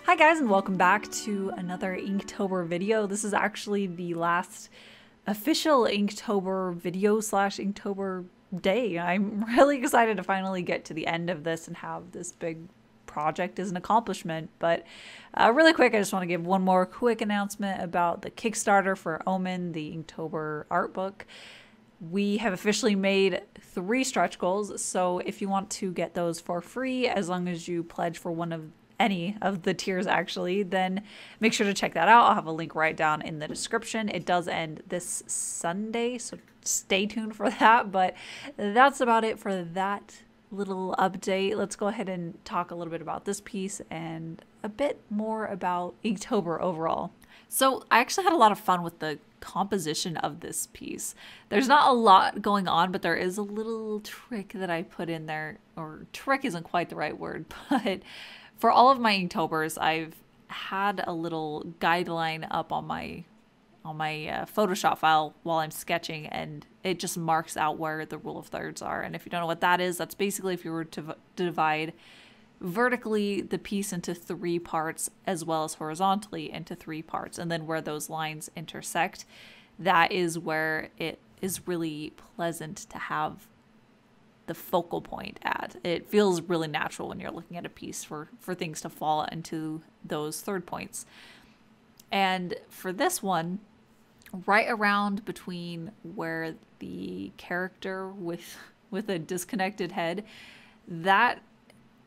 Hi guys, and welcome back to another Inktober video. This is actually the last official Inktober video slash Inktober day. I'm really excited to finally get to the end of this and have this big project as an accomplishment. But really quick, I just want to give one more quick announcement about the Kickstarter for Omen, the Inktober art book. We have officially made 3 stretch goals, so if you want to get those for free, as long as you pledge for any of the tiers actually, then make sure to check that out. I'll have a link right down in the description. It does end this Sunday, so stay tuned for that. But that's about it for that little update. Let's go ahead and talk a little bit about this piece and a bit more about Inktober overall. So I actually had a lot of fun with the composition of this piece. There's not a lot going on, but there is a little trick that I put in there, or trick isn't quite the right word, but for all of my Inktobers, I've had a little guideline up on my Photoshop file while I'm sketching, and it just marks out where the rule of thirds are. And if you don't know what that is, that's basically if you were to divide vertically the piece into 3 parts as well as horizontally into 3 parts, and then where those lines intersect, that is where it is really pleasant to have the focal point at. It feels really natural when you're looking at a piece for things to fall into those third points. And for this one, right around between where the character with a disconnected head, that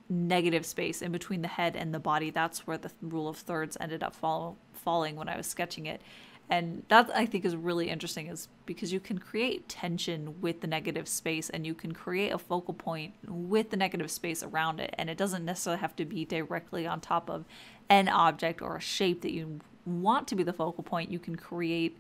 negative space in between the head and the body, that's where the rule of thirds ended up falling when I was sketching it. And that, I think, is really interesting, is because you can create tension with the negative space, and you can create a focal point with the negative space around it. And it doesn't necessarily have to be directly on top of an object or a shape that you want to be the focal point. You can create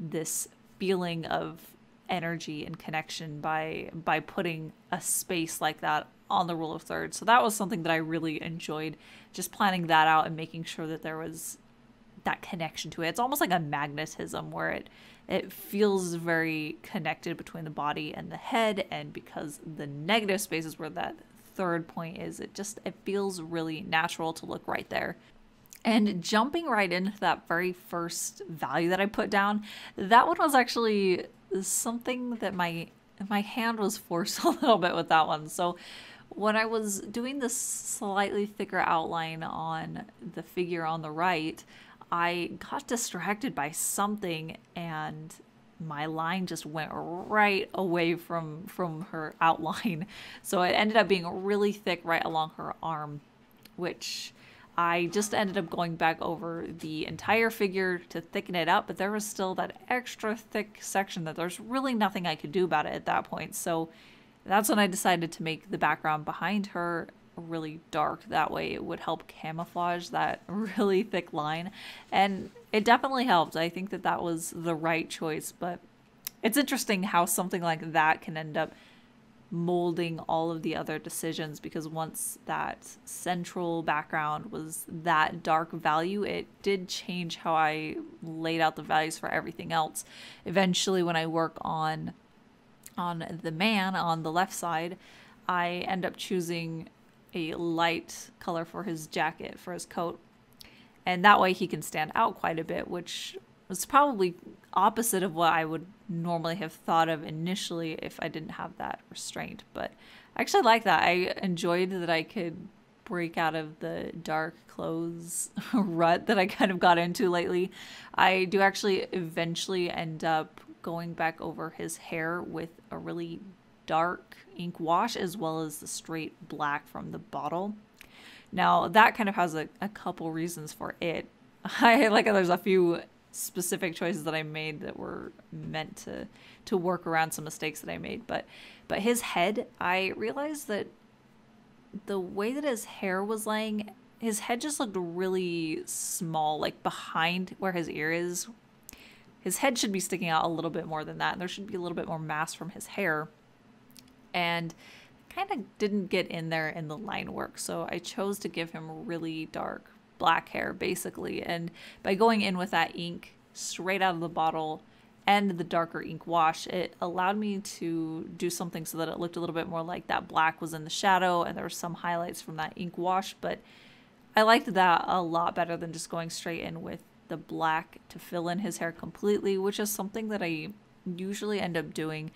this feeling of energy and connection by putting a space like that on the rule of thirds. So that was something that I really enjoyed, just planning that out and making sure that there was that connection to it. It's almost like a magnetism where it feels very connected between the body and the head, and because the negative space is where that third point is, it feels really natural to look right there. And jumping right into that very first value that I put down, that one was actually something that my hand was forced a little bit with that one. So when I was doing this slightly thicker outline on the figure on the right, I got distracted by something, and my line just went right away from her outline. So it ended up being really thick right along her arm, which I just ended up going back over the entire figure to thicken it up, but there was still that extra thick section that there's really nothing I could do about it at that point. So that's when I decided to make the background behind her really dark. That way it would help camouflage that really thick line, and it definitely helped. I think that was the right choice. But it's interesting how something like that can end up molding all of the other decisions, because once that central background was that dark value, it did change how I laid out the values for everything else. Eventually, when I work on the man on the left side, I end up choosing a light color for his jacket, for his coat, and that way he can stand out quite a bit, which was probably opposite of what I would normally have thought of initially if I didn't have that restraint. But I actually like that. I enjoyed that I could break out of the dark clothes rut that I kind of got into lately. I do actually eventually end up going back over his hair with a really dark ink wash, as well as the straight black from the bottle. Now that kind of has a couple reasons for it. I like there's a few specific choices that I made that were meant to work around some mistakes that I made, but his head, I realized that the way that his hair was laying, his head just looked really small, like behind where his ear is. His head should be sticking out a little bit more than that, and there should be a little bit more mass from his hair. And kind of didn't get in there in the line work, so I chose to give him really dark black hair, basically. And by going in with that ink straight out of the bottle and the darker ink wash, it allowed me to do something so that it looked a little bit more like that black was in the shadow and there were some highlights from that ink wash. But I liked that a lot better than just going straight in with the black to fill in his hair completely, which is something that I usually end up doing.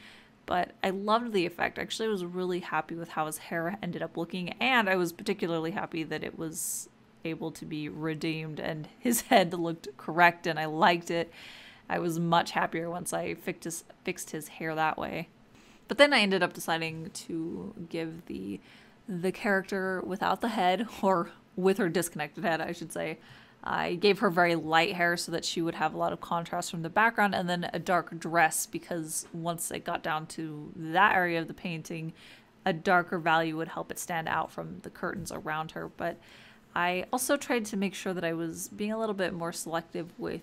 But I loved the effect. Actually, I was really happy with how his hair ended up looking, and I was particularly happy that it was able to be redeemed and his head looked correct, and I liked it. I was much happier once I fixed his hair that way. But then I ended up deciding to give the character without the head, or with her disconnected head, I should say, I gave her very light hair so that she would have a lot of contrast from the background, and then a dark dress, because once it got down to that area of the painting, a darker value would help it stand out from the curtains around her. But I also tried to make sure that I was being a little bit more selective with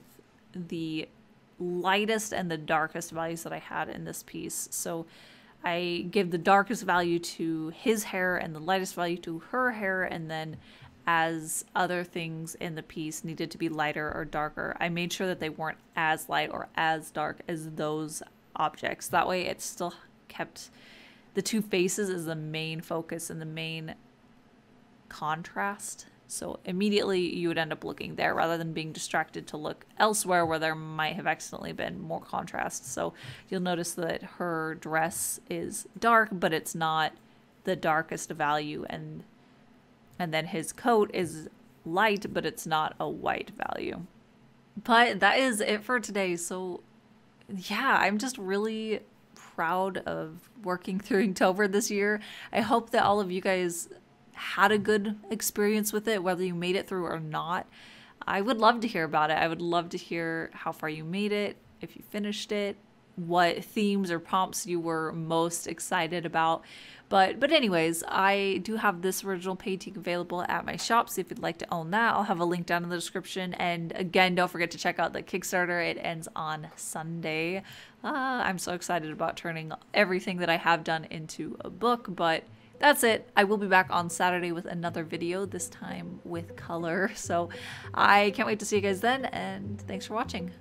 the lightest and the darkest values that I had in this piece. So I gave the darkest value to his hair and the lightest value to her hair, and then as other things in the piece needed to be lighter or darker, I made sure that they weren't as light or as dark as those objects. That way it still kept the two faces as the main focus and the main contrast. So immediately you would end up looking there rather than being distracted to look elsewhere where there might have accidentally been more contrast. So you'll notice that her dress is dark, but it's not the darkest value, and then his coat is light, but it's not a white value. But that is it for today. So yeah, I'm just really proud of working through Inktober this year. I hope that all of you guys had a good experience with it, whether you made it through or not. I would love to hear about it. I would love to hear how far you made it, if you finished it, what themes or prompts you were most excited about. But anyways, I do have this original painting available at my shop, so if you'd like to own that, I'll have a link down in the description. And again, don't forget to check out the Kickstarter. It ends on Sunday. I'm so excited about turning everything that I have done into a book, but that's it. I will be back on Saturday with another video, this time with color. So I can't wait to see you guys then, and thanks for watching.